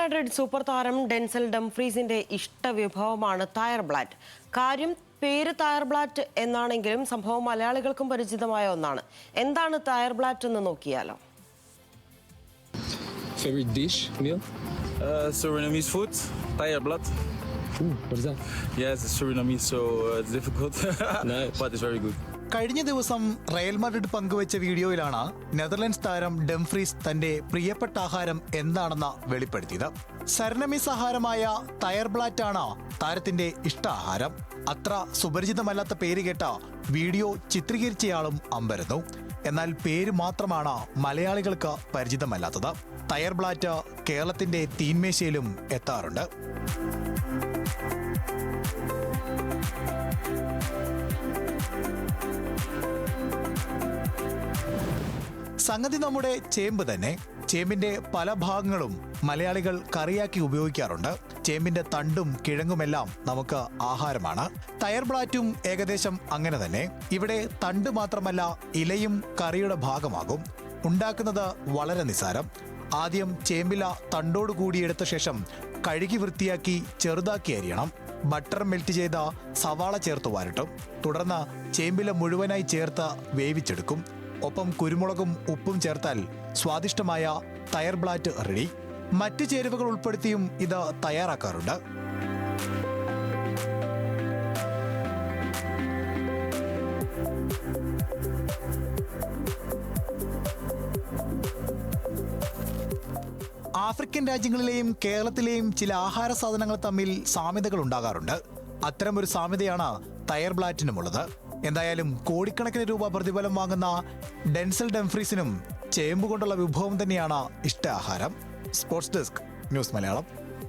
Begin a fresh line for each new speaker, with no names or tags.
Madrid super താരം Denzel ഡംഫ്രീസിന്റെ ഇഷ്ടവിഭവമാണ് തയർ Blatt. കാര്യം പേര് തയർ ബ്ലാറ്റ് എന്നാണെങ്കിലും സംഭവം മലയാളികൾക്കും പരിചിതമായ ഒന്നാണ്. എന്താണ് തയർ ബ്ലാറ്റ് എന്ന് നോക്കിയാലോ.
Favorite dish, meal?
Surinamese food, tire blood.
What is that?
Yes, it's Surinamese, so it's difficult,
Nice.
but it's very good.
കഴിഞ്ഞ ദിവസം റയൽ മാഡ്രിഡ് പങ്കുവച്ച വീഡിയോയിലാണ് നെതർലൻഡ്സ് താരം ഡംഫ്രീസ് തന്റെ പ്രിയപ്പെട്ട ആഹാരം എന്താണെന്ന് വെളിപ്പെടുത്തിയത്. സരണമീസ് ആഹാരമായ തയർ ബ്ലാറ്റ് ആണ് താരത്തിന്റെ ഇഷ്ടാഹാരം. അത്ര സുപരിചിതമല്ലാത്ത പേര് കേട്ട വീഡിയോ ചിത്രീകരിച്ചയാളും അമ്പരന്നു. എന്നാൽ പേര് മാത്രമാണ് മലയാളികൾക്ക് പരിചിതമല്ലാത്തത്. തയർ ബ്ലാറ്റ് കേരളത്തിന്റെ തീന്മേശയിലും എത്താറുണ്ട്. സംഗതി നമ്മുടെ ചേമ്പ് തന്നെ. ചേമ്പിന്റെ പല ഭാഗങ്ങളും മലയാളികൾ കറിയാക്കി ഉപയോഗിക്കാറുണ്ട്. ചേമ്പിന്റെ തണ്ടും കിഴങ്ങുമെല്ലാം നമുക്ക് ആഹാരമാണ്. തയർ ബ്ലാറ്റും ഏകദേശം അങ്ങനെ തന്നെ. ഇവിടെ തണ്ട് മാത്രമല്ല, ഇലയും കറിയുടെ ഭാഗമാകും. ഉണ്ടാക്കുന്നത് വളരെ നിസ്സാരം. ആദ്യം ചേമ്പില തണ്ടോട് കൂടിയെടുത്ത ശേഷം കഴുകി വൃത്തിയാക്കി ചെറുതാക്കി അരിയണം. ബട്ടർ മെൽറ്റ് ചെയ്ത സവാള ചേർത്ത് വരട്ടും. തുടർന്ന് ചേമ്പില മുഴുവനായി ചേർത്ത് വേവിച്ചെടുക്കും. ഒപ്പം കുരുമുളകും ഉപ്പും ചേർത്താൽ സ്വാദിഷ്ടമായ തയർ ബ്ലാറ്റ് റെഡി. മറ്റ് ചേരുവകൾ ഉൾപ്പെടുത്തിയും ഇത് തയ്യാറാക്കാറുണ്ട്. ആഫ്രിക്കൻ രാജ്യങ്ങളിലെയും കേരളത്തിലെയും ചില ആഹാര സാധനങ്ങൾ തമ്മിൽ സാമ്യതകൾ ഉണ്ടാകാറുണ്ട്. അത്തരമൊരു സാമ്യതയാണ് തയർ ബ്ലാറ്റിനുമുള്ളത്. എന്തായാലും കോടിക്കണക്കിന് രൂപ പ്രതിഫലം വാങ്ങുന്ന ഡെൻസൽ ഡംഫ്രീസിനും ചേമ്പ് കൊണ്ടുള്ള വിഭവം തന്നെയാണ് ഇഷ്ട ആഹാരം. Sports desk, news Malayalam.